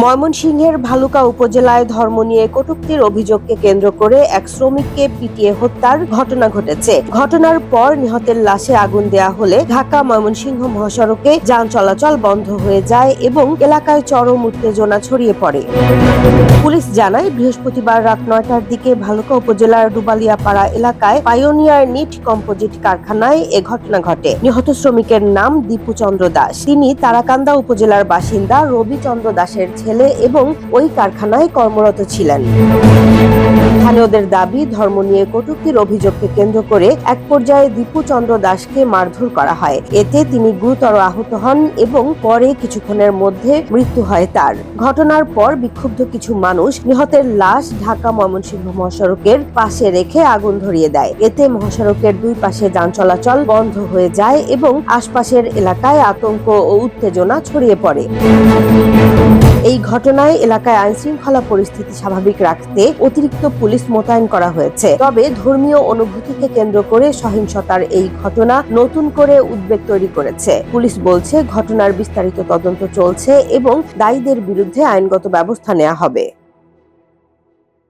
ময়মনসিংহের ভালুকা উপজেলায় ধর্ম নিয়ে কটূক্তির অভিযোগকে কেন্দ্র করে এক শ্রমিককে পিটিয়ে হত্যার ঘটনা ঘটেছে। ঘটনার পর নিহতের লাশে আগুন দেয়া হলে ঢাকা ময়মনসিংহ মহাসড়কে যান চলাচল বন্ধ হয়ে যায় এবং এলাকায় চরম উত্তেজনা ছড়িয়ে পড়ে। পুলিশ জানায়, বৃহস্পতিবার রাত ৯টার দিকে ভালুকা উপজেলার ডুবালিয়াপাড়া এলাকায় পাইওনিয়ার নিট কম্পোজিট কারখানায় এ ঘটনা ঘটে। নিহত শ্রমিকের নাম দীপু চন্দ্র দাস। তিনি তারাকান্দা উপজেলার বাসিন্দা রবিচন্দ্র দাসের ছেলে এবং ওই কারখানায় কর্মরত ছিলেন। স্থানীয়দের দাবি, ধর্ম নিয়ে কটূক্তির অভিযোগকে কেন্দ্র করে এক পর্যায়ে দীপু চন্দ্র দাসকে মারধর করা হয়। এতে তিনি গুরুতর আহত হন এবং পরে কিছুক্ষণের মধ্যে মৃত্যু হয় তার। ঘটনার পর বিক্ষুব্ধ কিছু মানুষ নিহতের লাশ ঢাকা ময়মনসিংহ মহাসড়কের পাশে রেখে আগুন ধরিয়ে দেয়। এতে মহাসড়কের দুই পাশে যান চলাচল বন্ধ হয়ে যায় এবং আশপাশের এলাকায় আতঙ্ক ও উত্তেজনা ছড়িয়ে পড়ে। এই ঘটনায় এলাকায় আইনশৃঙ্খলা পরিস্থিতি স্বাভাবিক রাখতে অতিরিক্ত পুলিশ মোতায়েন করা হয়েছে। তবে ধর্মীয় অনুভূতিকে কেন্দ্র করে সহিংসতার এই ঘটনা নতুন করে উদ্বেগ তৈরি করেছে। পুলিশ বলছে, ঘটনার বিস্তারিত তদন্ত চলছে এবং দায়ীদের বিরুদ্ধে আইনগত ব্যবস্থা নেওয়া হবে।